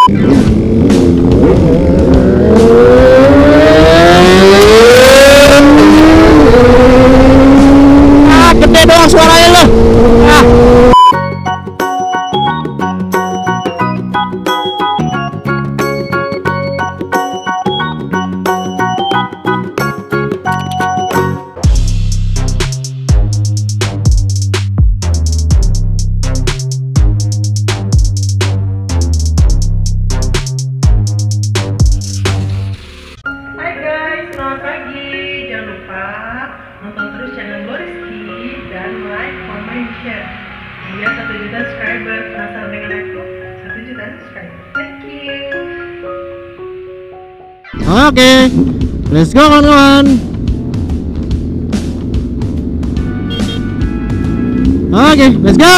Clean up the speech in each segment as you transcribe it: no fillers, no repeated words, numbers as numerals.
Gede doang suaranya lo. Selamat pagi, jangan lupa nonton terus channel Gloriski dan like, comment, share biar 1 juta subscriber. Penasaran dengan aku? 1 juta subscriber. Thank you. Oke, let's go kawan-kawan. Oke, let's go.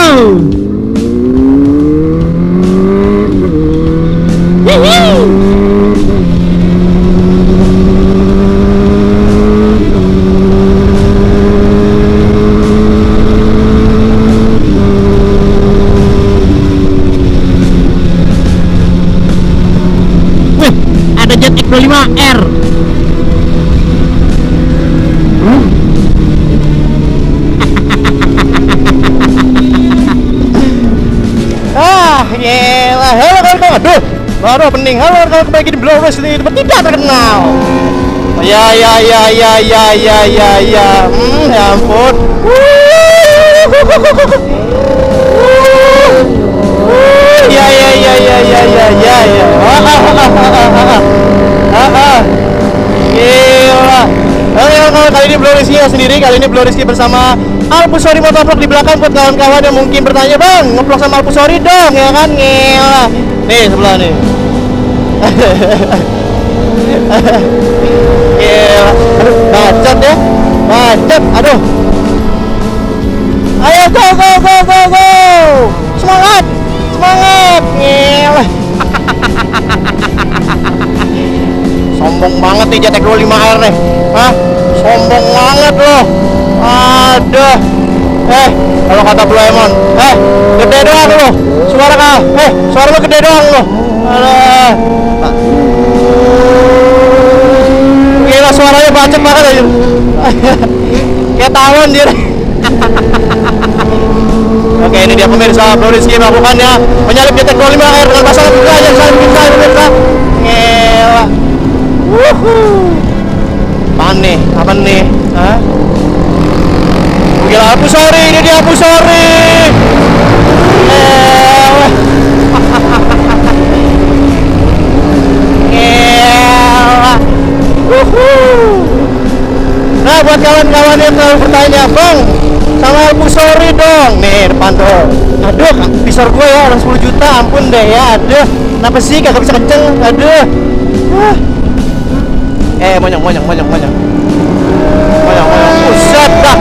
Ada Jet X25R. Yelah, halo kawan-kawan. Aduh, pening. Halo kawan-kawan, bagi di Blowers ini tidak terkenal. Ya. Ya ampun. Ya. Gila. Halo kali ini Blowriski sendiri. Kali ini Blowriski bersama Alpusori Motovlog di belakang. Buat kawan-kawan yang mungkin bertanya, bang, ngevlog sama Alpusori dong, ya kan? Gila. Nih sebelah nih. Gila. Aduh, bacot ya. Bacot. Aduh. Ayo go. Semangat. Gila. Sombong banget nih Jet X25R nih. Hah? Sombong banget loh. Aduh. Kalau kata Doraemon, gede doang lo. Suara lo gede doang lo. Aduh. Gila, suaranya bacot banget aja. Kayak tawon dia. Oke, ini dia pemirsa, Blowriski melakukannya menyalip Jet X25R dengan pasangan juga aja pemirsa. Gila. Apaan nih? Hah? Gila, Alpusori, ini dia Alpusori. Gila. Nah, buat kawan-kawan yang selalu bertanya, bang, sama Alpusori dong. Nih, depan tuh. Aduh, visor gue ya, orang 10 juta, ampun deh ya. Aduh, kenapa sih kagak bisa kenceng? Aduh. Monyong. Buset dah.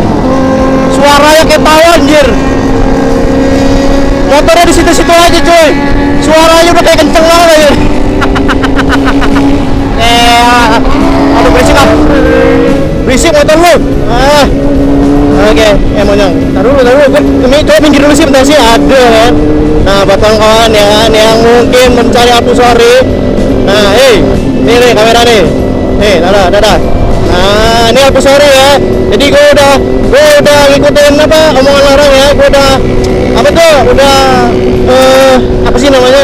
Suaranya kayak tawon anjir. Motornya di situ-situ aja, coy. Suaranya udah kayak kenceng banget. Aduh, berisik motor lu. Oke, monyong. Taruh dulu. Coba minggir dulu sih bentar sih. Ada kan. Nah, buat kawan-kawan ya kan yang mungkin mencari Alpusori. Nah, nih kamera nih. Dadah. Nah, ini Alpusori ya. Jadi gue udah ngikutin omongan orang ya. Gue udah apa sih namanya?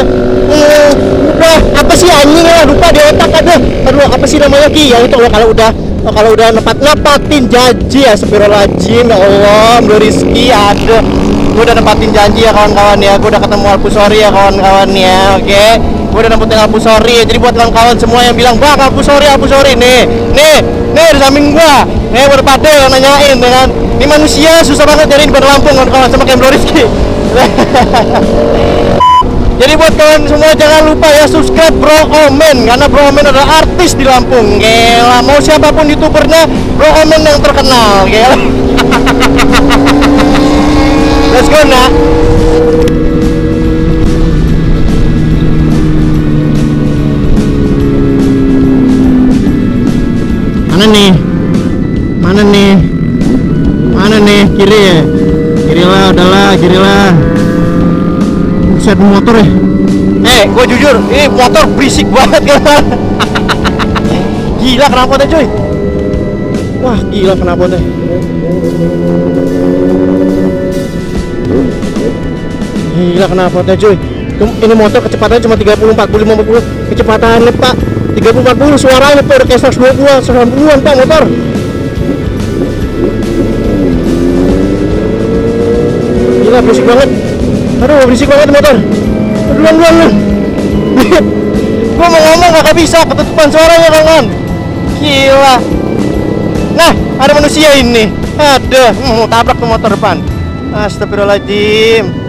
Apa sih anjing ya, lupa di otak ada. Aduh, apa sih namanya Ki? Ya itu kalau udah nepatin janji ya, astagfirullahaladzim, ya Allah, Blowriski ada. Gue udah nepatin janji ya kawan-kawan ya. Gue udah ketemu Alpusori ya kawan-kawan ya. Oke. Gue udah nempatin Alpusori. Jadi buat kawan-kawan semua yang bilang, bang, Alpusori nih di samping gua. Nih buat pada yang nanyain dengan ini manusia susah banget jadi di Lampung kawan-kawan sama kayak Blowriski. Jadi buat kawan semua jangan lupa ya subscribe Bro Omen, karena Bro Omen adalah artis di Lampung. Gila, mau siapapun youtubernya, Bro Omen yang terkenal. Gila. Let's go nak. Mana nih? Kiri ya? Kiri lah, udahlah, kiri lah. Buset motor ya. gue jujur, ini motor berisik banget kan. Gila knalpotnya cuy. Wah gila knalpotnya. Gila knalpotnya cuy. Ini motor kecepatannya cuma 30, 40, 50. Kecepatannya pak 30, 40, suaranya pak udah kayak 120, 190-an pak motor. Gila berisik banget. Aduh berisik banget motor. Duluan lu. Gua mau ngomong gak bisa, ketutupan suaranya kawan. Gila. Nah, ada manusia ini. Ada, mau tabrak tuh motor depan. Astagfirullahaladzim.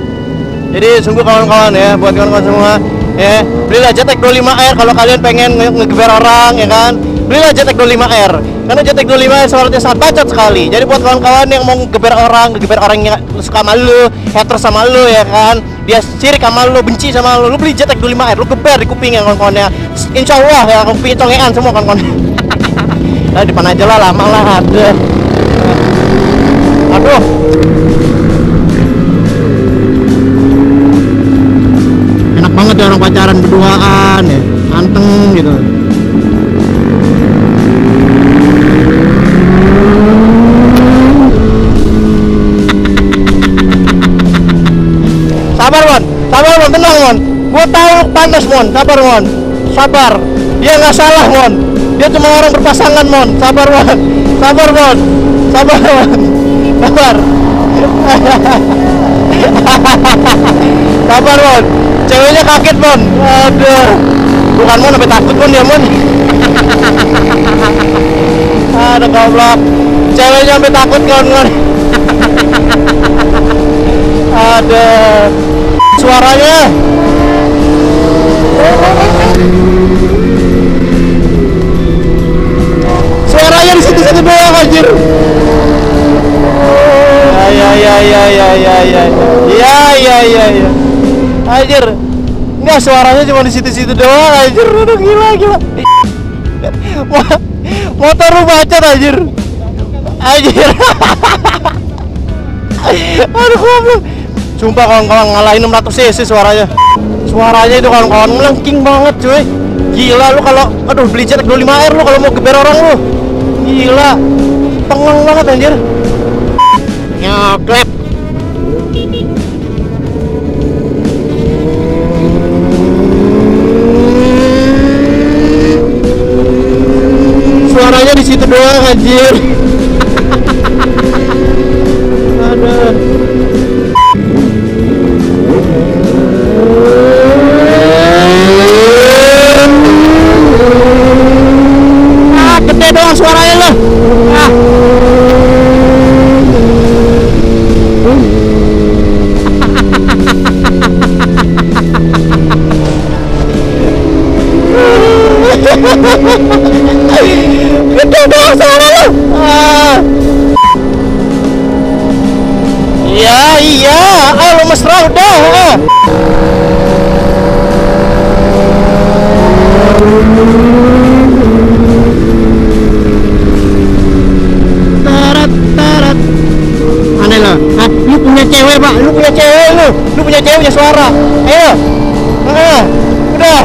Jadi sungguh kawan-kawan ya, buat kawan-kawan semua ya, belilah Jetek 25R kalau kalian pengen ngegeber orang ya kan. Belilah Jetek 25R. Karena Jetek 25R suaranya sangat bacot sekali. Jadi buat kawan-kawan yang mau ngegeber orang yang suka sama lu, hater sama lu ya kan, dia sirik sama lu, benci sama lu beli Jetek 25R, lu geber di kupingnya kawan-kawannya. Insya Allah ya, kupingnya congean semua kawan-kawan. Nah, depan aja lah, lama lah ada. Aduh. Enak banget ya orang pacaran berduaan ya, anteng gitu. Sabar mon, tenang mon. Gua tahu lu pantas mon, sabar mon. Sabar. Dia nggak salah mon. Dia cuma orang berpasangan mon. Sabar mon. Sabar mon. Sabar mon. Sabar. Sabar mon. Ceweknya kaget mon. Aduh. Bukan mon, sampai takut mon dia mon. Aduh goblok. Ceweknya sampai takut kawan-kawan. Aduh. Suaranya di situ-situ doang anjir. Ya. Anjir. Enggak, suaranya cuma di situ-situ doang anjir. Aduh gila. Motor lu bacot anjir. Aduh goblok. Sumpah kawan-kawan ngalahin 600 cc suaranya. Suaranya itu kawan-kawan melengking banget cuy. Gila lu kalau beli Jetek 25R lu kalau mau geber orang lu. Gila. Pengang banget anjir. Nyoklep. Suaranya di situ doang anjir. Aduh. Gede doang suaranya loh. Gede doang suara lo. Iya. Lo mesra udah. Tarat. Aneh lah. Lu punya cewek pak. Lu punya cewek punya suara. Ayo. Udah.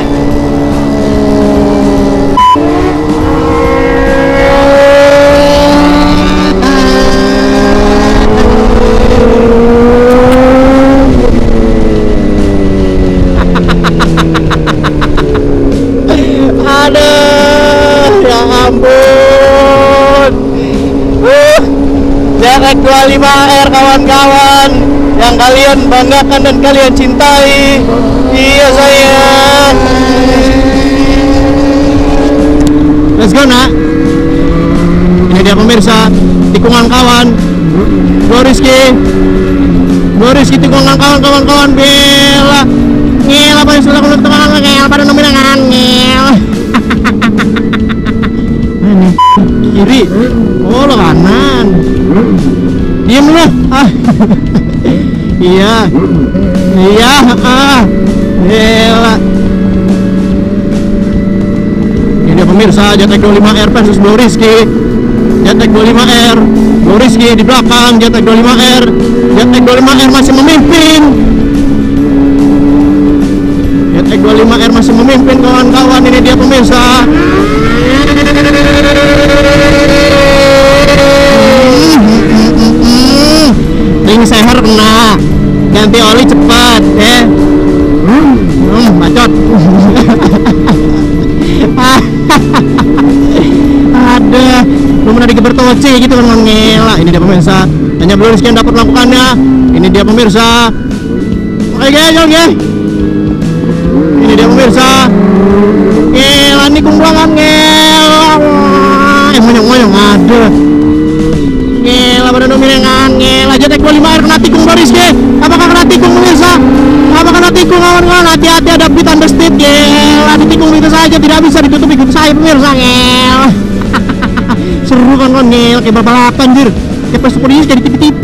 Jetek 25R kawan-kawan yang kalian banggakan dan kalian cintai. Iya sayang. Let's go nak. Ini dia pemirsa tikungan kawan. Bro Rizky tikungan kawan-kawan. Bela ngel apa yang sudah keluar teman ngel pada nomornya kan ngel. Ini kiri. Oh lo kanan. Diam lu. Iya. Gila. Ini pemirsa Jetek 25R versus Bro Rizky. Jetek 25R, Bro Rizky di belakang. Jetek 25R masih memimpin. Jetek X25R masih memimpin kawan-kawan. Ini dia pemirsa. Ring seher kena, ganti oli cepat ya. Bacot. Ada belum pernah digeber toce gitu kan, ngela. Ini dia pemirsa, hanya belum sekian dapat melakukannya. Ini dia pemirsa. Oke jalan ya. Ini dia pemirsa. Ngela nih kumpulan ngela. Moyong ada. Ngela pada nomirengan ngela aja X25R kena tikung Boris ke. Apakah kena tikung pemirsa? Apakah kena tikung kawan-kawan? Hati-hati ada bit understeer. Ngela ditikung itu saja, tidak bisa ditutup ikut saya pemirsa. Ngela. Seru kan ngel kayak balapan anjir. Kayak pas polisi kayak di TV-TV.